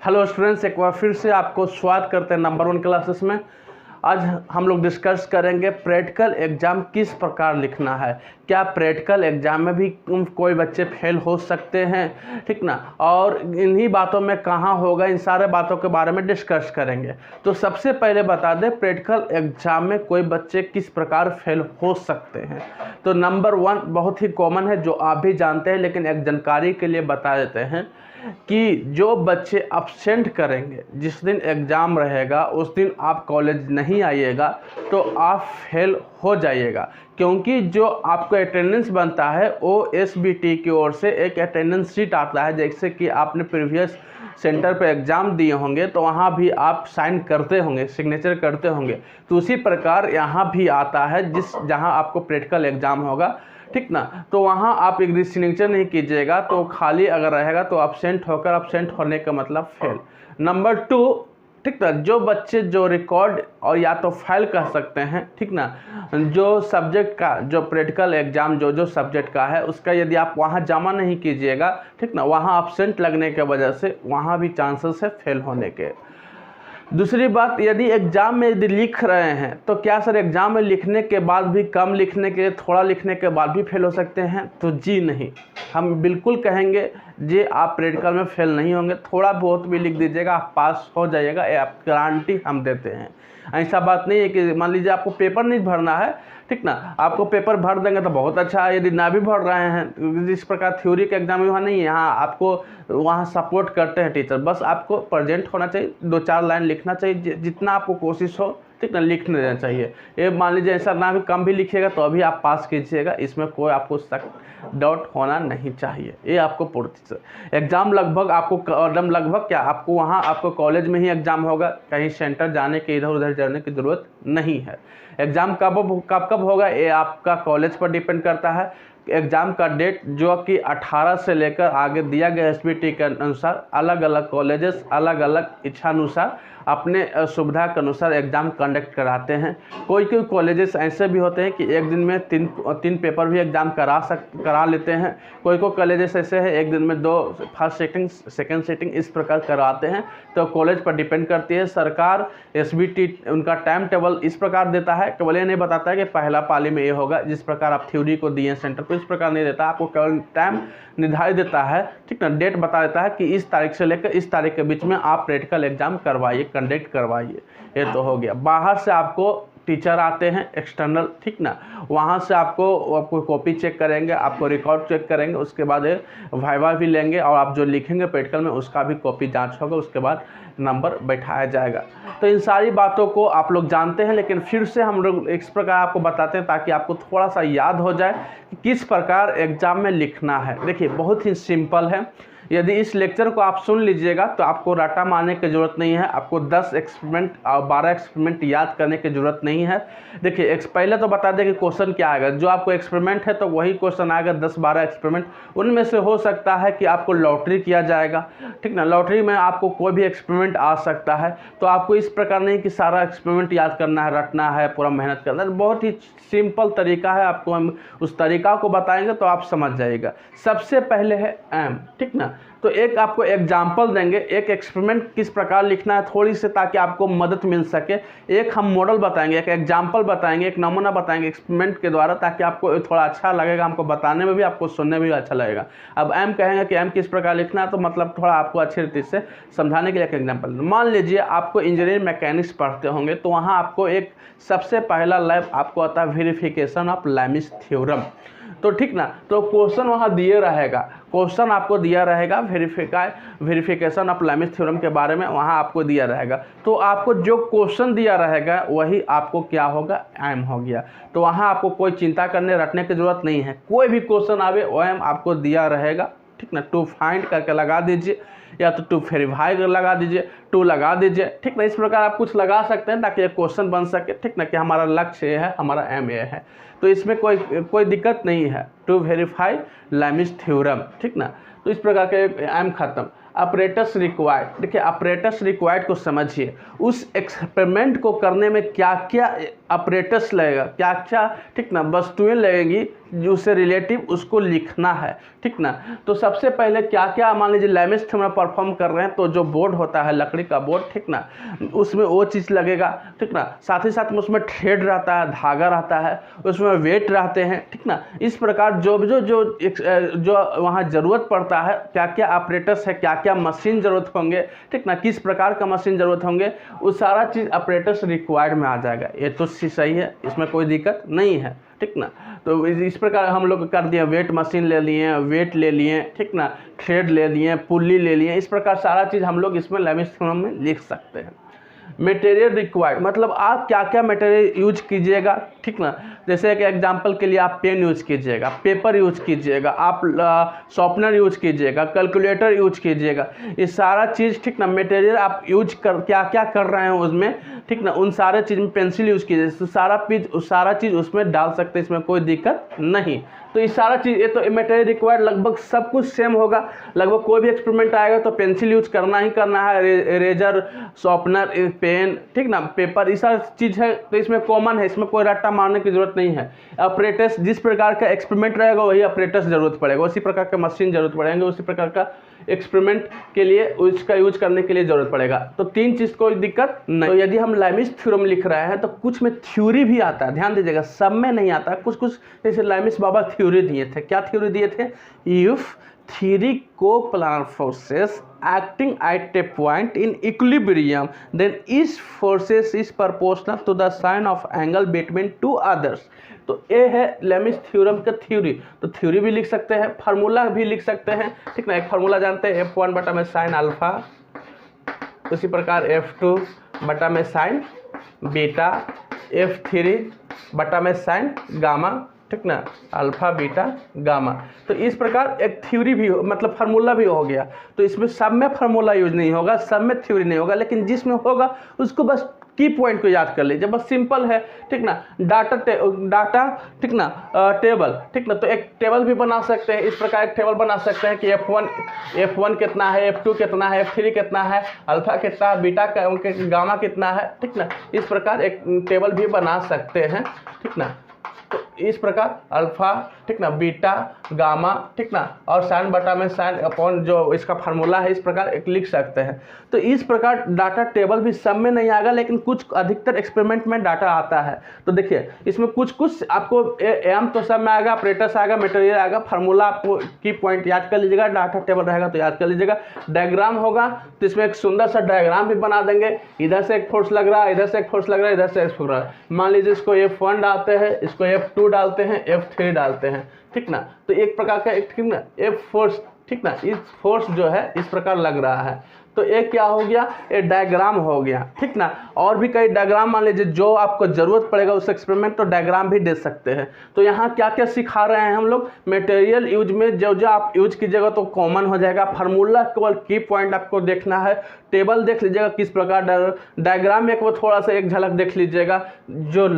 Hello students, एक बार फिर से आपको स्वागत करते हैं नंबर 1 क्लासेस में। आज हम लोग डिस्कस करेंगे प्रैक्टिकल एग्ज़ाम किस प्रकार लिखना है। क्या प्रैक्टिकल एग्ज़ाम में भी कोई बच्चे फेल हो सकते हैं, ठीक ना, और इन्हीं बातों में कहाँ होगा, इन सारे बातों के बारे में डिस्कस करेंगे। तो सबसे पहले बता दें प्रैक्टिकल एग्ज़ाम में कोई बच्चे किस प्रकार फेल हो सकते हैं। तो नंबर 1 बहुत ही कॉमन है जो आप भी जानते हैं, लेकिन एक जानकारी के लिए बता देते हैं कि जो बच्चे अब्सेंट करेंगे, जिस दिन एग्ज़ाम रहेगा उस दिन आप कॉलेज नहीं आइएगा तो आप फेल हो जाइएगा, क्योंकि जो आपको अटेंडेंस बनता है वो एसबीटी की ओर से एक अटेंडेंस शीट आता है। जैसे कि आपने प्रीवियस सेंटर पे एग्ज़ाम दिए होंगे तो वहाँ भी आप साइन करते होंगे, सिग्नेचर करते होंगे, तो उसी प्रकार यहाँ भी आता है जहाँ आपको प्रैक्टिकल एग्ज़ाम होगा, ठीक ना। तो वहाँ आप एक सिग्नेचर नहीं कीजिएगा तो खाली अगर रहेगा तो अब्सेंट होने का मतलब फेल। नंबर 2, ठीक ना, जो बच्चे जो रिकॉर्ड और या तो फाइल कह सकते हैं, ठीक ना, जो सब्जेक्ट का जो प्रैक्टिकल एग्ज़ाम जो सब्जेक्ट का है उसका यदि आप वहाँ जमा नहीं कीजिएगा, ठीक ना, वहाँ अब्सेंट लगने के वजह से वहाँ भी चांसेस है फेल होने के। दूसरी बात, यदि एग्ज़ाम में यदि लिख रहे हैं तो क्या सर एग्ज़ाम में लिखने के बाद भी, कम लिखने के, थोड़ा लिखने के बाद भी फेल हो सकते हैं? तो जी नहीं, हम बिल्कुल कहेंगे जी आप प्रैक्टिकल में फेल नहीं होंगे। थोड़ा बहुत भी लिख दीजिएगा आप पास हो जाइएगा, ये आप गारंटी हम देते हैं। ऐसा बात नहीं है कि मान लीजिए आपको पेपर नहीं भरना है, ठीक ना, आपको पेपर भर देंगे तो बहुत अच्छा है। यदि ना भी भर रहे हैं, जिस प्रकार थ्योरी के एग्जाम में वहाँ नहीं है, यहाँ आपको वहाँ सपोर्ट करते हैं टीचर, बस आपको प्रेजेंट होना चाहिए, 2-4 लाइन लिखना चाहिए, जितना आपको कोशिश हो, ठीक ना, लिखने देना चाहिए। ये मान लीजिए ऐसा ना भी कम भी लिखिएगा तो अभी आप पास कीजिएगा, इसमें कोई आपको शक डाउट होना नहीं चाहिए। ये आपको पूर्ति एग्ज़ाम लगभग क्या आपको वहाँ आपको कॉलेज में ही एग्ज़ाम होगा, कहीं सेंटर जाने के, इधर उधर जाने की ज़रूरत नहीं है। एग्ज़ाम कब होगा ये आपका कॉलेज पर डिपेंड करता है। एग्ज़ाम का डेट जो कि 18 से लेकर आगे दिया गया एसबीटी के अनुसार अलग अलग कॉलेजेस अलग अलग इच्छानुसार अपने सुविधा के अनुसार एग्ज़ाम कंडक्ट कराते हैं। कोई कॉलेजेस ऐसे भी होते हैं कि एक दिन में तीन पेपर भी एग्ज़ाम करा लेते हैं। कोई कॉलेजेस ऐसे हैं एक दिन में 2 फर्स्ट सिटिंग सेकंड सिटिंग इस प्रकार करवाते हैं। तो कॉलेज पर डिपेंड करती है। सरकार एसबीटी उनका टाइम टेबल इस प्रकार देता है, केवल ये नहीं बताता है कि पहला पाली में ये होगा, जिस प्रकार आप थ्योरी को दिए सेंटर को, इस प्रकार नहीं देता, आपको केवल टाइम निर्धारित देता है, ठीक ना, डेट बता देता है कि इस तारीख से लेकर इस तारीख के बीच में आप प्रैक्टिकल एग्जाम करवाइए, कंडक्ट करवाइए। ये तो हो गया। बाहर से आपको टीचर आते हैं एक्सटर्नल, ठीक ना, वहाँ से आपको कॉपी चेक करेंगे, आपको रिकॉर्ड चेक करेंगे, उसके बाद वाइवा भी लेंगे और आप जो लिखेंगे प्रैक्टिकल में उसका भी कॉपी जांच होगा, उसके बाद नंबर बैठाया जाएगा। तो इन सारी बातों को आप लोग जानते हैं, लेकिन फिर से हम लोग इस प्रकार आपको बताते हैं ताकि आपको थोड़ा सा याद हो जाए कि किस प्रकार एग्ज़ाम में लिखना है। देखिए बहुत ही सिंपल है। यदि इस लेक्चर को आप सुन लीजिएगा तो आपको रट्टा मारने की ज़रूरत नहीं है, आपको 10 एक्सपेरिमेंट और 12 एक्सपेरिमेंट याद करने की ज़रूरत नहीं है। देखिए पहले तो बता दें कि क्वेश्चन क्या आएगा। जो आपको एक्सपेरिमेंट है तो वही क्वेश्चन आएगा, 10-12 एक्सपेरिमेंट। उनमें से हो सकता है कि आपको लॉटरी किया जाएगा, ठीक ना, लॉटरी में आपको कोई भी एक्सपेरिमेंट आ सकता है। तो आपको इस प्रकार नहीं कि सारा एक्सपेरिमेंट याद करना है, रटना है, पूरा मेहनत करना है। बहुत ही सिंपल तरीका है, आपको हम उस तरीका को बताएंगे तो आप समझ जाइएगा। सबसे पहले है एम, ठीक ना, तो एक आपको एग्जाम्पल देंगे, एक एक्सपेरिमेंट किस प्रकार लिखना है थोड़ी से, ताकि आपको मदद मिल सके। एक हम मॉडल बताएंगे, एक एग्जाम्पल बताएंगे, एक नमूना बताएंगे एक्सपेरिमेंट के द्वारा, ताकि आपको थोड़ा अच्छा लगेगा, हमको बताने में भी, आपको सुनने में भी अच्छा लगेगा। अब एम कहेंगे कि एम किस प्रकार लिखना है, तो मतलब थोड़ा आपको अच्छी रीति से समझाने के लिए एक एग्जाम्पल। मान लीजिए आपको इंजीनियरिंग मैकेनिक्स पढ़ते होंगे, तो वहाँ आपको एक सबसे पहला लैब आपको आता है वेरिफिकेशन ऑफ लैमिस थ्योरम, तो ठीक ना, तो क्वेश्चन वहाँ दिए रहेगा, क्वेश्चन आपको दिया रहेगा वेरिफिकेशन ऑफ लैमिस थ्योरम के बारे में, वहाँ आपको दिया रहेगा। तो आपको जो क्वेश्चन दिया रहेगा वही आपको क्या होगा, एम हो गया। तो वहाँ आपको कोई चिंता रटने की जरूरत नहीं है। कोई भी क्वेश्चन आवे वो एम आपको दिया रहेगा, ठीक ना, टू फाइंड करके लगा दीजिए, या तो टू वेरीफाई लगा दीजिए, टू लगा दीजिए, ठीक ना। इस प्रकार आप कुछ लगा सकते हैं ताकि एक क्वेश्चन बन सके, ठीक ना, कि हमारा लक्ष्य ये है, हमारा एम ये है। तो इसमें कोई दिक्कत नहीं है, टू वेरीफाई लैमिस थ्योरम, ठीक ना। तो इस प्रकार के एम खत्म। ऑपरेटर्स रिक्वायर्ड, देखिए ऑपरेटर्स रिक्वायर्ड को समझिए। उस एक्सपेरिमेंट को करने में क्या क्या ऑपरेटर्स लगेगा, क्या क्या, ठीक ना, वस्तुएं लगेंगी, उससे रिलेटिव उसको लिखना है, ठीक ना। तो सबसे पहले क्या क्या मान लीजिए लैमिस थ्योरम परफॉर्म कर रहे हैं, तो जो बोर्ड होता है लकड़ी का बोर्ड, ठीक ना, उसमें वो चीज़ लगेगा, ठीक ना। साथ ही साथ में उसमें थ्रेड रहता है, धागा रहता है, उसमें वेट रहते हैं, ठीक ना। इस प्रकार जो वहाँ ज़रूरत पड़ता है, क्या क्या ऑपरेटर्स है, क्या क्या मशीन ज़रूरत होंगे, ठीक ना, किस प्रकार का मशीन ज़रूरत होंगे, वो सारा चीज़ ऑपरेटर्स रिक्वायर्ड में आ जाएगा। ये तो सही है, इसमें कोई दिक्कत नहीं है, ठीक ना। तो इस प्रकार हम लोग कर दिए, वेट मशीन ले लिए, वेट ले लिए, ठीक ना, थ्रेड ले लिए, पुल्ली ले लिए, इस प्रकार सारा चीज़ हम लोग इसमें लैमिस थ्योरम में लिख सकते हैं। मटेरियल रिक्वायर्ड मतलब आप क्या क्या मटेरियल यूज कीजिएगा, ठीक ना। जैसे एक एग्जांपल के लिए आप पेन यूज कीजिएगा, पेपर यूज कीजिएगा, आप शॉर्पनर यूज कीजिएगा, कैलकुलेटर यूज कीजिएगा, ये सारा चीज़, ठीक ना, मटेरियल आप यूज कर क्या क्या कर रहे हैं उसमें, ठीक ना, उन सारे चीज़ में पेंसिल यूज कीजिए, तो सारा चीज़ उसमें डाल सकते हैं, इसमें कोई दिक्कत नहीं। तो ये सारा चीज़, ये तो मटेरियल रिक्वायर्ड लगभग सब कुछ सेम होगा, लगभग कोई भी एक्सपेरिमेंट आएगा तो पेंसिल यूज करना ही करना है, इरेजर, शॉर्पनर, पेन, ठीक ना, पेपर, ये सारी चीज़ है, तो इसमें कॉमन है, इसमें कोई रट्टा मारने की जरूरत नहीं है। ऑपरेटर्स जिस प्रकार का एक्सपेरिमेंट रहेगा वही ऑपरेटर्स जरूरत पड़ेगा, उसी प्रकार का मशीन जरूरत पड़ेंगे, उसी प्रकार का एक्सपेरिमेंट के लिए उसका यूज करने के लिए जरूरत पड़ेगा। तो तीन चीज़ कोई दिक्कत नहीं। तो यदि हम लैमिस थ्योरम लिख रहे हैं तो कुछ में थ्योरी भी आता है, ध्यान दीजिएगा, सब में नहीं आता, कुछ कुछ जैसे लैमिस बाबा थ्योरी दिए थे। क्या थ्योरी दिए थे? If three coplanar forces acting at a point in equilibrium then each forces is proportional to the sine of angle between two others। तो ये है लैमिस थ्योरम का थ्योरी। तो थ्योरी भी लिख सकते हैं, फार्मूला भी लिख सकते हैं, ठीक ना। एक फार्मूला जानते हैं F1 बटा में साइन अल्फा, उसी प्रकार F2 बटा में साइन बीटा, F3 बटा में साइन गामा, ठीक ना, अल्फा बीटा गामा। तो इस प्रकार एक थ्योरी भी मतलब फार्मूला भी हो गया। तो इसमें सब में फार्मूला यूज नहीं होगा, सब में थ्योरी नहीं होगा, लेकिन जिसमें होगा उसको बस की पॉइंट को याद कर लीजिए, बस सिंपल है, ठीक ना। डाटा ठीक ना, टेबल, ठीक ना। तो एक टेबल भी बना सकते हैं, इस प्रकार एक टेबल बना सकते हैं कि F1 कितना है, F2 कितना है, F3 कितना है, अल्फा कितना है, बीटा का गामा कितना है, ठीक ना। इस प्रकार एक टेबल भी बना सकते हैं, ठीक ना। तो इस प्रकार अल्फा, ठीक ना, बीटा, गामा, ठीक ना, और साइन बटा में साइन अपॉन जो इसका फार्मूला है, इस प्रकार एक लिख सकते हैं। तो इस प्रकार डाटा टेबल भी सब में नहीं आएगा, लेकिन कुछ अधिकतर एक्सपेरिमेंट में डाटा आता है। तो देखिए इसमें कुछ कुछ आपको एम तो सब में आएगा, ऑपरेटर्स आएगा, मटेरियल आएगा, फार्मूला आपको की पॉइंट याद कर लीजिएगा, डाटा टेबल रहेगा तो याद कर लीजिएगा। डायग्राम होगा तो इसमें एक सुंदर सा डायग्राम भी बना देंगे, इधर से एक फोर्स लग रहा है, इधर से एक फोर्स लग रहा है, इधर से एक फोर्स लग रहा है। मान लीजिए इसको F1 डालते हैं, इसको F2 डालते हैं, F3 डालते हैं, ठीक ना। तो एक प्रकार का एक, ठीक ना, F फोर्स, ठीक ना, इस फोर्स जो है इस प्रकार लग रहा है। तो एक क्या हो गया, एक डायग्राम हो गया, ठीक ना। और भी कई डायग्राम मान लीजिए जो आपको जरूरत पड़ेगा उस एक्सपेरिमेंट, तो डायग्राम भी दे सकते हैं। तो यहाँ क्या क्या सिखा रहे हैं हम लोग, मटेरियल यूज में जो जो आप यूज कीजिएगा तो कॉमन हो जाएगा। फार्मूला केवल की पॉइंट आपको देखना है, टेबल देख लीजिएगा किस प्रकार, डायग्राम में वो थोड़ा सा एक झलक देख लीजिएगा। जो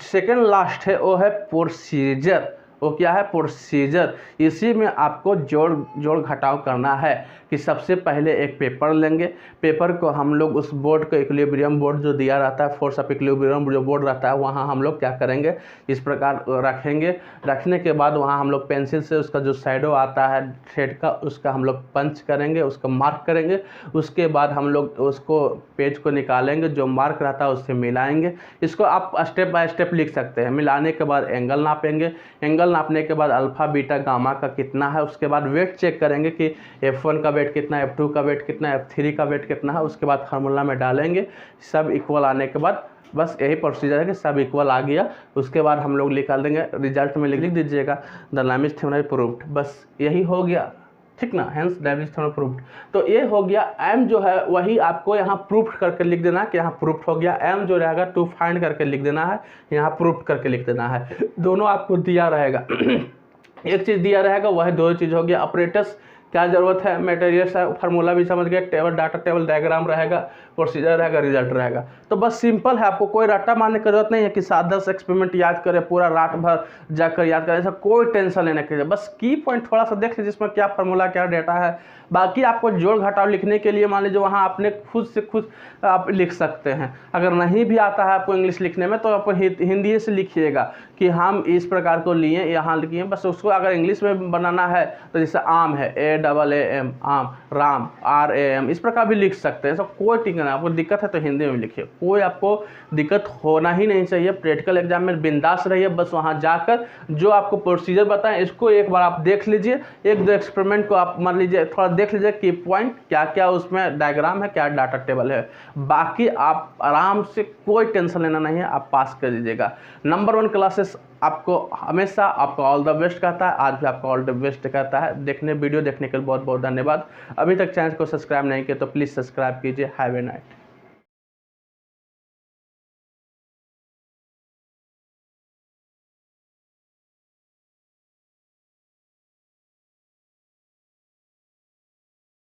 सेकेंड लास्ट है वो है प्रोसीजर। वो क्या है? प्रोसीजर। इसी में आपको जोड़ घटाव करना है कि सबसे पहले एक पेपर लेंगे, पेपर को हम लोग उस बोर्ड को, इक्विलिब्रियम बोर्ड जो दिया रहता है, फोर्स ऑफ इक्विलिब्रियम जो बोर्ड रहता है, वहाँ हम लोग क्या करेंगे, इस प्रकार रखेंगे। रखने के बाद वहाँ हम लोग पेंसिल से उसका जो शैडो आता है थ्रेड का, उसका हम लोग पंच करेंगे, उसका मार्क करेंगे। उसके बाद हम लोग उसको पेज को निकालेंगे, जो मार्क रहता है उससे मिलाएंगे। इसको आप स्टेप बाय स्टेप लिख सकते हैं। मिलाने के बाद एंगल नापेंगे, एंगल नापने के बाद अल्फा बीटा गामा का कितना है, उसके बाद वेट चेक करेंगे कि F1 का वेट कितना है, F2 का वेट कितना है, F3 का वेट कितना है। उसके बाद फार्मूला में डालेंगे, सब इक्वल आने के बाद बस यही प्रोसीजर है कि सब इक्वल आ गया। उसके बाद हम लोग निकाल देंगे, रिजल्ट में लिख दीजिएगा द लैमिस थ्योरम प्रूव्ड, बस यही हो गया, ठीक ना। Hence Lami's theorem proved. तो ये हो गया। एम जो है वही आपको यहाँ प्रूफ करके लिख देना है कि यहाँ प्रूफ हो गया। एम जो रहेगा टू फाइंड करके लिख देना है, यहाँ प्रूफ करके लिख देना है। दोनों आपको दिया रहेगा एक चीज़ दिया रहेगा, वह दो चीज़ हो गया। ऑपरेटर्स क्या ज़रूरत है, मटेरियल है, फार्मूला भी समझ गए, टेबल डाटा टेबल डायग्राम रहेगा, प्रोसीजर रहेगा, रिजल्ट रहेगा। तो बस सिंपल है, आपको कोई रट्टा मारने की जरूरत नहीं है कि 7-10 एक्सपेरिमेंट याद करें, पूरा रात भर जाकर याद करें, ऐसा कोई टेंशन लेने की। बस की पॉइंट थोड़ा सा देख लीजिए, इसमें क्या फार्मूला क्या डेटा है, बाकी आपको जोड़ घटाव लिखने के लिए मान लीजिए वहाँ आपने खुद से खुद आप लिख सकते हैं। अगर नहीं भी आता है आपको इंग्लिश लिखने में तो आप हिंदी से लिखिएगा कि हम इस प्रकार को लिए, यहाँ लिखिए। बस उसको अगर इंग्लिश में बनाना है तो जैसे आम है AAM आम, राम RAM, इस प्रकार भी लिख सकते हैं। सब कोई टिक नहीं, आपको दिक्कत है तो हिंदी में लिखिए, कोई आपको दिक्कत होना ही नहीं चाहिए। प्रैक्टिकल एग्जाम में बिंदास रहिए, बस वहाँ जाकर जो आपको प्रोसीजर बताएं इसको एक बार आप देख लीजिए, एक दो एक्सपेरिमेंट को आप मान लीजिए थोड़ा देख लीजिए कि पॉइंट क्या क्या उसमें डायग्राम है, क्या डाटा टेबल है। बाकी आप आराम से, कोई टेंशन लेना नहीं है, आप पास कर दीजिएगा। नंबर 1 क्लासेस आपको हमेशा आपको ऑल द बेस्ट कहता है, आज भी आपको ऑल द बेस्ट कहता है। वीडियो देखने के लिए बहुत बहुत धन्यवाद। अभी तक चैनल को सब्सक्राइब नहीं किया तो प्लीज़ सब्सक्राइब कीजिए। Have a night.